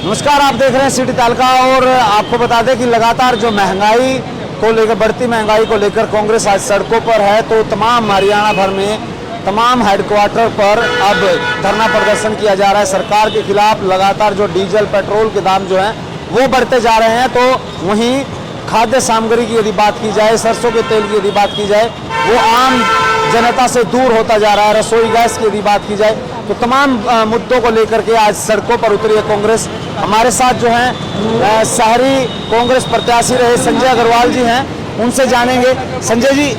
नमस्कार, आप देख रहे हैं सिटी तालका। और आपको बता दें कि लगातार जो महंगाई को लेकर, बढ़ती महंगाई को लेकर कांग्रेस आज सड़कों पर है। तो तमाम हरियाणा भर में तमाम हेडक्वार्टर पर अब धरना प्रदर्शन किया जा रहा है सरकार के खिलाफ। लगातार जो डीजल पेट्रोल के दाम जो हैं वो बढ़ते जा रहे हैं, तो वहीं खाद्य सामग्री की यदि बात की जाए, सरसों के तेल की यदि बात की जाए, वो आम जनता से दूर होता जा रहा है। रसोई गैस की यदि बात की जाए, तो तमाम मुद्दों को लेकर के आज सड़कों पर उतरी है कांग्रेस। हमारे साथ जो हैं शहरी कांग्रेस प्रत्याशी रहे संजय अग्रवाल जी हैं, उनसे जानेंगे। संजय जी,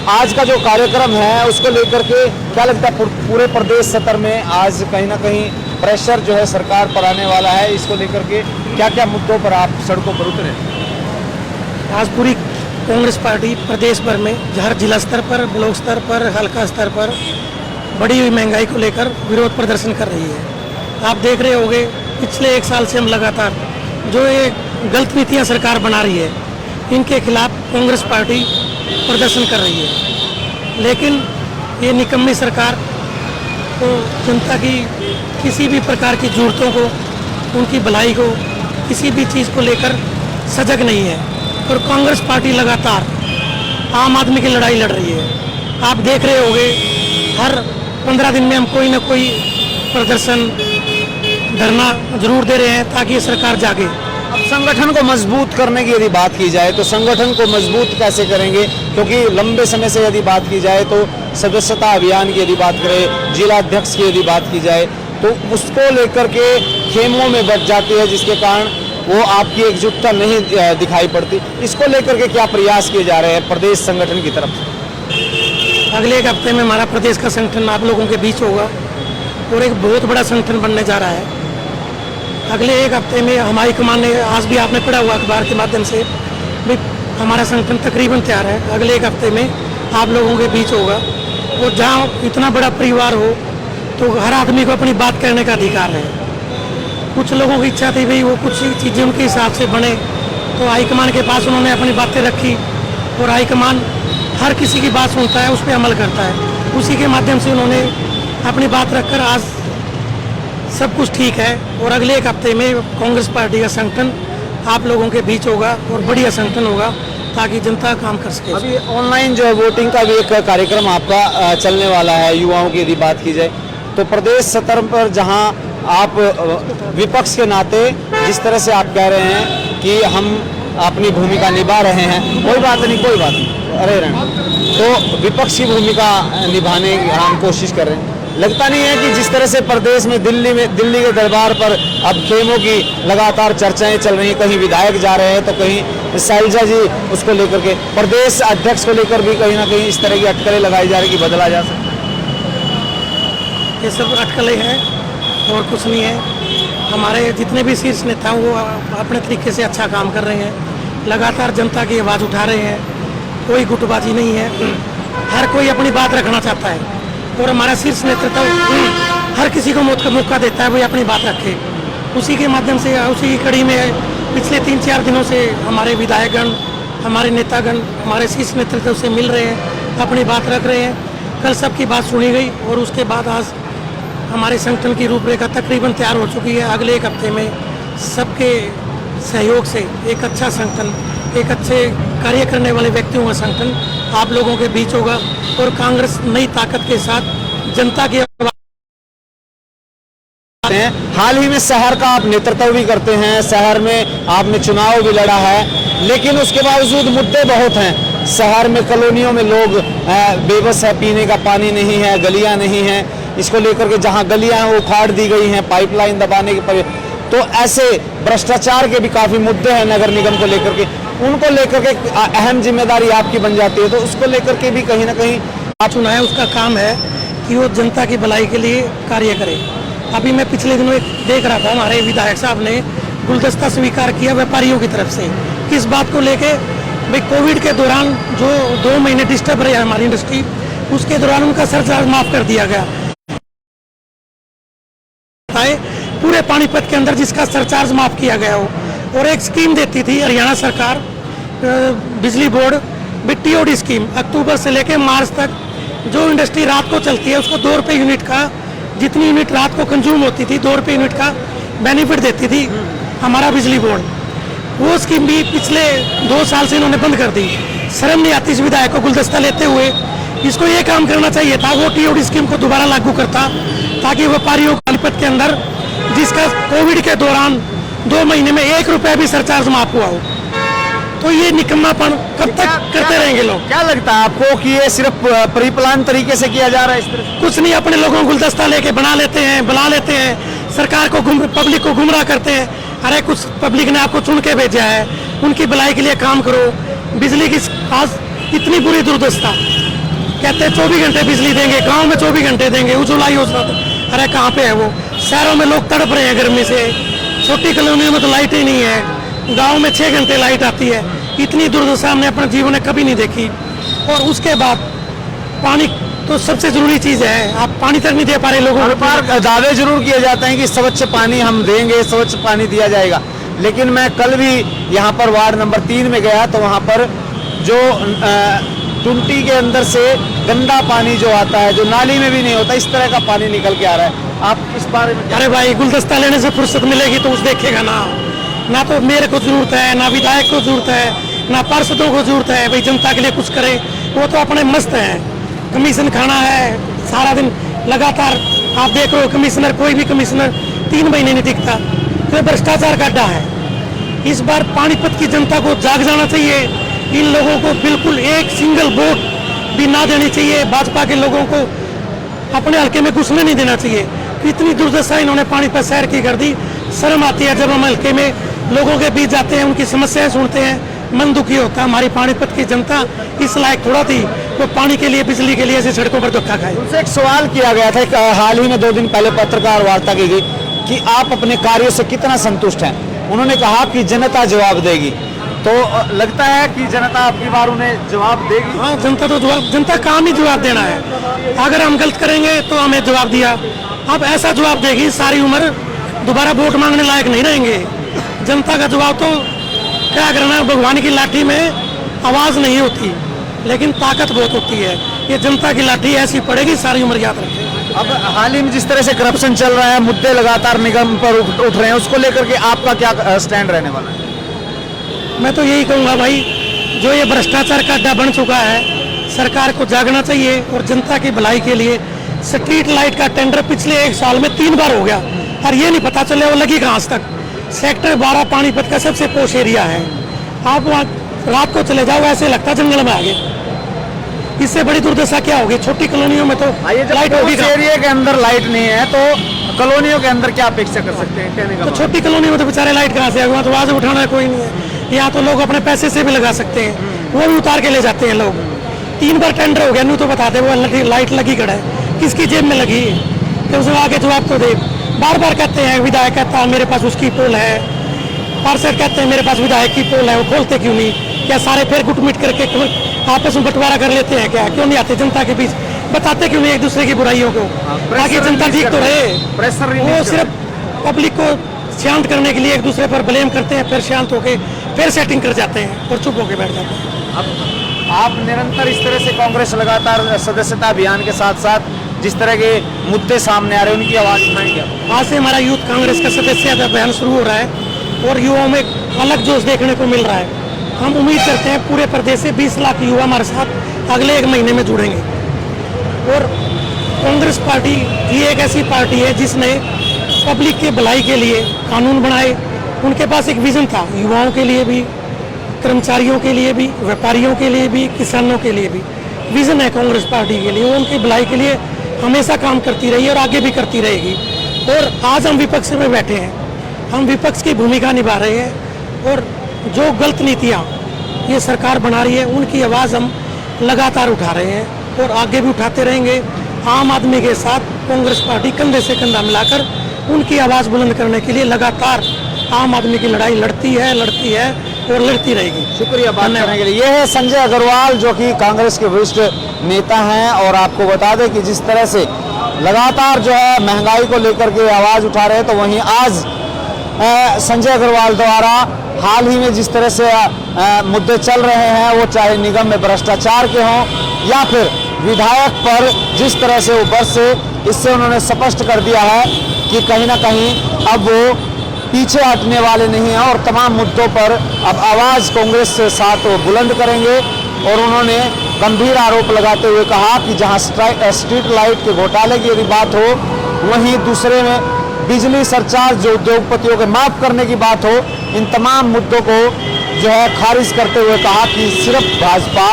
आज का जो कार्यक्रम है उसको लेकर के क्या लगता है पूरे प्रदेश सत्र में आज कहीं ना कहीं प्रेशर जो है सरकार पर आने वाला है? इसको लेकर के क्या क्या मुद्दों पर आप सड़कों पर उतरे? आज पूरी कांग्रेस पार्टी प्रदेश भर में हर जिला स्तर पर, ब्लॉक स्तर पर, हल्का स्तर पर बढ़ी हुई महंगाई को लेकर विरोध प्रदर्शन कर रही है। आप देख रहे होंगे पिछले एक साल से हम लगातार जो ये गलत नीतियां सरकार बना रही है, इनके खिलाफ कांग्रेस पार्टी प्रदर्शन कर रही है। लेकिन ये निकम्मी सरकार तो जनता की किसी भी प्रकार की ज़रूरतों को, उनकी भलाई को, किसी भी चीज़ को लेकर सजग नहीं है। और कांग्रेस पार्टी लगातार आम आदमी की लड़ाई लड़ रही है। आप देख रहे होंगे हर 15 दिन में हम कोई ना कोई प्रदर्शन, धरना जरूर दे रहे हैं ताकि ये सरकार जागे। अब संगठन को मजबूत करने की यदि बात की जाए तो संगठन को मजबूत कैसे करेंगे? क्योंकि लंबे समय से यदि बात की जाए तो सदस्यता अभियान की यदि बात करें, जिला अध्यक्ष की यदि बात की जाए, तो उसको लेकर के खेमों में बच जाती है, जिसके कारण वो आपकी एकजुटता नहीं दिखाई पड़ती। इसको लेकर के क्या प्रयास किए जा रहे हैं प्रदेश संगठन की तरफ से? अगले एक हफ्ते में हमारा प्रदेश का संगठन आप लोगों के बीच होगा और एक बहुत बड़ा संगठन बनने जा रहा है। अगले एक हफ्ते में हमारी कमान ने, आज भी आपने पढ़ा हुआ अखबार के माध्यम से, भी हमारा संगठन तकरीबन तैयार है। अगले एक हफ्ते में आप लोगों के बीच होगा। और जहाँ इतना बड़ा परिवार हो तो हर आदमी को अपनी बात कहने का अधिकार है। कुछ लोगों की इच्छा थी भाई वो कुछ चीज़ें उनके हिसाब से बने, तो हाईकमान के पास उन्होंने अपनी बातें रखी और हाईकमान हर किसी की बात सुनता है, उस पर अमल करता है। उसी के माध्यम से उन्होंने अपनी बात रखकर आज सब कुछ ठीक है। और अगले एक हफ्ते में कांग्रेस पार्टी का संगठन आप लोगों के बीच होगा और बढ़िया संगठन होगा ताकि जनता काम कर सके। अभी ऑनलाइन जो है वोटिंग का भी एक कार्यक्रम आपका चलने वाला है। युवाओं की यदि बात की जाए तो प्रदेश सत्र पर जहां आप विपक्ष के नाते जिस तरह से आप कह रहे हैं कि हम अपनी भूमिका निभा रहे हैं, कोई बात नहीं, कोई बात नहीं, अरे तो विपक्ष की भूमिका निभाने की हम कोशिश कर रहे हैं। लगता नहीं है कि जिस तरह से प्रदेश में दिल्ली के दरबार पर अब खेमों की लगातार चर्चाएं चल रही हैं, कहीं विधायक जा रहे हैं तो कहीं शैलजा जी उसको लेकर के, प्रदेश अध्यक्ष को लेकर भी कहीं ना कहीं इस तरह की अटकलें लगाई जा रही कि बदला जा सकता है। ये सब अटकलें हैं और कुछ नहीं है। हमारे जितने भी शीर्ष नेता हैं वो अपने तरीके से अच्छा काम कर रहे हैं, लगातार जनता की आवाज़ उठा रहे हैं। कोई गुटबाजी नहीं है, हर कोई अपनी बात रखना चाहता है। और हमारा शीर्ष नेतृत्व हर किसी को मौका देता है भाई अपनी बात रखे। उसी के माध्यम से, उसी की कड़ी में पिछले 3-4 दिनों से हमारे विधायकगण, हमारे नेतागण हमारे शीर्ष नेतृत्व से मिल रहे हैं, अपनी बात रख रहे हैं। कल सबकी बात सुनी गई और उसके बाद आज हमारे संगठन की रूपरेखा तकरीबन तैयार हो चुकी है। अगले एक हफ्ते में सबके सहयोग से एक अच्छा संगठन, एक अच्छे कार्य करने वाले व्यक्तियों का संगठन आप लोगों के बीच होगा और कांग्रेस नई ताकत के साथ जनता की हाल ही में शहर का आप नेतृत्व भी करते हैं, शहर में आपने चुनाव भी लड़ा है, लेकिन उसके बावजूद मुद्दे बहुत हैं। शहर में कॉलोनियों में लोग बेबस है, पीने का पानी नहीं है, गलियां नहीं हैं। इसको लेकर के जहां गलियां हैं वो उखाड़ दी गई हैं पाइपलाइन दबाने के। तो ऐसे भ्रष्टाचार के भी काफ़ी मुद्दे हैं नगर निगम को लेकर के, उनको लेकर के अहम जिम्मेदारी आपकी बन जाती है। तो उसको लेकर के भी कहीं ना कहीं आप चुना है, उसका काम है कि वो जनता की भलाई के लिए कार्य करे। अभी मैं पिछले दिनों एक देख रहा था, हमारे विधायक साहब ने गुलदस्ता स्वीकार किया व्यापारियों की तरफ से। किस बात को लेके? भाई कोविड के दौरान जो 2 महीने डिस्टर्ब रही हमारी इंडस्ट्री, उसके दौरान उनका सरचार्ज माफ़ कर दिया गया। पूरे पानीपत के अंदर जिसका सरचार्ज माफ़ किया गया हो। और एक स्कीम देती थी हरियाणा सरकार, बिजली बोर्ड टीओडी स्कीम, अक्टूबर से लेकर मार्च तक जो इंडस्ट्री रात को चलती है उसको 2 रुपये यूनिट का, जितनी यूनिट रात को कंज्यूम होती थी 2 रुपये यूनिट का बेनिफिट देती थी हमारा बिजली बोर्ड, वो स्कीम भी पिछले 2 साल से इन्होंने बंद कर दी। शर्म नहीं आती इस विधायक को गुलदस्ता लेते हुए। इसको ये काम करना चाहिए था, वो टीओडी स्कीम को दोबारा लागू करता, ताकि व्यापारियों को पानीपत के अंदर, जिसका कोविड के दौरान 2 महीने में 1 रुपया भी सरचार्ज माफ हुआ हो। तो ये निकम्मापन कब तक करते रहेंगे लोग? क्या लगता है आपको कि ये सिर्फ प्री प्लान तरीके से किया जा रहा है इस तरह से? कुछ नहीं, अपने लोगों को गुलदस्ता लेके बुला लेते हैं, सरकार को पब्लिक को गुमराह करते हैं। अरे कुछ पब्लिक ने आपको चुन के भेजा है, उनकी भलाई के लिए काम करो। बिजली की आज इतनी बुरी दुर्दशा, कहते हैं 24 घंटे बिजली देंगे, गांव में 24 घंटे देंगे, उज्ज्वला योजना। अरे कहाँ पे है वो? शहरों में लोग तड़प रहे हैं गर्मी से, छोटी कॉलोनियों में तो लाइट ही नहीं है, गांव में 6 घंटे लाइट आती है। इतनी दुर्दशा हमने अपने जीवन में कभी नहीं देखी। और उसके बाद पानी तो सबसे जरूरी चीज है, आप पानी तक नहीं दे पा रहे लोगों हर को। बार दावे जरूर किए जाते हैं कि स्वच्छ पानी हम देंगे, स्वच्छ पानी दिया जाएगा, लेकिन मैं कल भी यहाँ पर वार्ड नंबर 3 में गया तो वहाँ पर जो टुंटी के अंदर से गंदा पानी जो आता है, जो नाली में भी नहीं होता, इस तरह का पानी निकल के आ रहा है। आप इस बारे में? अरे भाई, गुलदस्ता लेने से फुर्सत मिलेगी तो उस देखेगा ना तो मेरे को जरूरत है, ना विधायक को जरूरत है, ना पार्षदों को जरूरत है भाई जनता के लिए कुछ करे। वो तो अपने मस्त हैं, कमीशन खाना है सारा दिन लगातार। आप देख रहे हो कमिश्नर, कोई भी कमिश्नर 3 महीने नहीं टिकता, तो भ्रष्टाचार का अड्डा है। इस बार पानीपत की जनता को जाग जाना चाहिए। इन लोगों को बिल्कुल एक सिंगल वोट भी ना देनी चाहिए। भाजपा के लोगों को अपने हल्के में घुसने नहीं देना चाहिए। इतनी दुर्दशा इन्होंने पानीपत शहर की कर दी। शर्म आती है जब हम हल्के में लोगों के बीच जाते हैं, उनकी समस्याएं सुनते हैं, मन दुखी होता है। हमारी पानीपत की जनता इस लायक थोड़ा थी वो पानी के लिए, बिजली के लिए ऐसे सड़कों पर धक्का खाए। उनसे एक सवाल किया गया था, हाल ही में 2 दिन पहले पत्रकार वार्ता की गई कि आप अपने कार्यों से कितना संतुष्ट हैं। उन्होंने कहा कि जनता जवाब देगी, तो लगता है कि जनता आपकी बार उन्हें जवाब देगी? हाँ, जनता काम ही जवाब देना है। अगर हम गलत करेंगे तो हमें जवाब दिया, अब ऐसा जवाब देगी सारी उम्र दोबारा वोट मांगने लायक नहीं रहेंगे। जनता का जवाब तो क्या करना, भगवान की लाठी में आवाज नहीं होती लेकिन ताकत बहुत होती है। ये जनता की लाठी ऐसी पड़ेगी सारी उम्र, याद रखें। अब हाल ही में जिस तरह से करप्शन चल रहा है, मुद्दे लगातार निगम पर उठ रहे हैं, उसको लेकर के आपका क्या स्टैंड रहने वाला है? मैं तो यही कहूँगा भाई, जो ये भ्रष्टाचार का अड्डा बन चुका है, सरकार को जागना चाहिए और जनता की भलाई के लिए। स्ट्रीट लाइट का टेंडर पिछले 1 साल में 3 बार हो गया और ये नहीं पता चले वो लगी कहाँ तक। सेक्टर 12 पानीपत का सबसे पोश एरिया है। आप वहाँ रात को चले जाओ, ऐसे लगता जंगल में आ गए। इससे बड़ी दुर्दशा क्या होगी? छोटी कॉलोनियों में तो लाइट होगी, एरिया के अंदर लाइट नहीं है तो कॉलोनियों के अंदर क्या अपेक्षा कर सकते हैं? कहने का तो छोटी कॉलोनी में तो बेचारे लाइट कहाँ से आएगा? तो आवाज उठाना कोई नहीं है। यहाँ तो लोग अपने पैसे से भी लगा सकते हैं, वो भी उतार के ले जाते हैं लोग। 3 बार टेंडर हो गया, नहीं तो बता दे वो लाइट लगी खड़ा है, किसकी जेब में लगी है? तो उसमें आगे जवाब तो दे। बार बार कहते हैं, विधायक कहता है मेरे पास उसकी पोल है, पार्षद कहते हैं मेरे पास विधायक की पोल है, वो खोलते क्यों नहीं? क्या सारे फिर गुटमिट करके आपस में बंटवारा कर लेते हैं क्या? क्यों नहीं आते जनता के बीच? बताते क्यों नहीं एक दूसरे की बुराइयों को, ताकि जनता ठीक तो रहे? वो सिर्फ पब्लिक को शांत करने के लिए एक दूसरे पर ब्लेम करते हैं, फिर शांत होके फिर सेटिंग कर जाते हैं और चुप होके बैठ जाते हैं। अब आप निरंतर इस तरह से कांग्रेस लगातार सदस्यता अभियान के साथ साथ जिस तरह के मुद्दे सामने आ रहे हैं उनकी आवाज उठाएंगे? आज से हमारा यूथ कांग्रेस का सदस्यता अभियान शुरू हो रहा है और युवाओं में अलग जोश देखने को मिल रहा है। हम उम्मीद करते हैं पूरे प्रदेश से 20 लाख युवा हमारे साथ अगले 1 महीने में जुड़ेंगे। और कांग्रेस पार्टी ये एक ऐसी पार्टी है जिसने पब्लिक के भलाई के लिए कानून बनाए। उनके पास एक विजन था, युवाओं के लिए भी, कर्मचारियों के लिए भी, व्यापारियों के लिए भी, किसानों के लिए भी विजन है कांग्रेस पार्टी के लिए। वो उनकी भलाई के लिए हमेशा काम करती रही और आगे भी करती रहेगी। और आज हम विपक्ष में बैठे हैं, हम विपक्ष की भूमिका निभा रहे हैं और जो गलत नीतियाँ ये सरकार बना रही है उनकी आवाज़ हम लगातार उठा रहे हैं और आगे भी उठाते रहेंगे। आम आदमी के साथ कांग्रेस पार्टी कंधे से कंधा मिलाकर उनकी आवाज़ बुलंद करने के लिए लगातार आम आदमी की लड़ाई लड़ती है और लड़ती रहेगी। शुक्रिया बात करने के लिए। ये है संजय अग्रवाल जो कि कांग्रेस के वरिष्ठ नेता हैं और आपको बता दें कि जिस तरह से लगातार जो है महंगाई को लेकर के आवाज़ उठा रहे हैं, तो वहीं आज संजय अग्रवाल द्वारा हाल ही में जिस तरह से मुद्दे चल रहे हैं, वो चाहे निगम में भ्रष्टाचार के हों या फिर विधायक पर जिस तरह से वो बरसे, इससे उन्होंने स्पष्ट कर दिया है कि कहीं ना कहीं अब वो पीछे हटने वाले नहीं हैं और तमाम मुद्दों पर अब आवाज़ कांग्रेस के साथ वो बुलंद करेंगे। और उन्होंने गंभीर आरोप लगाते हुए कहा कि जहां स्ट्रीट लाइट के घोटाले की यदि बात हो, वहीं दूसरे में बिजली सरचार्ज जो उद्योगपतियों के माफ करने की बात हो, इन तमाम मुद्दों को जो है खारिज करते हुए कहा कि सिर्फ भाजपा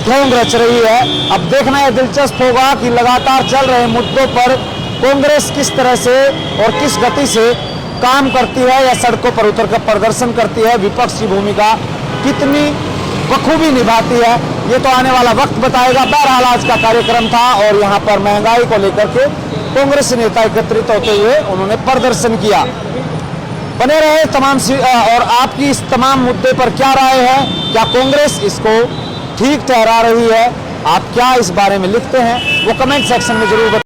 ढोंग रच रही है। अब देखना यह दिलचस्प होगा कि लगातार चल रहे मुद्दों पर कांग्रेस किस तरह से और किस गति से काम करती है या सड़कों पर उतरकर प्रदर्शन करती है, विपक्ष की भूमिका कितनी बखूबी निभाती है, ये तो आने वाला वक्त बताएगा। बहरहाल आज का कार्यक्रम था और यहाँ पर महंगाई को लेकर के कांग्रेस नेता एकत्रित होते हुए उन्होंने प्रदर्शन किया। बने रहे तमाम और आपकी इस तमाम मुद्दे पर क्या राय है? क्या कांग्रेस इसको ठीक ठहरा रही है? आप क्या इस बारे में लिखते हैं वो कमेंट सेक्शन में जरूर बताएं।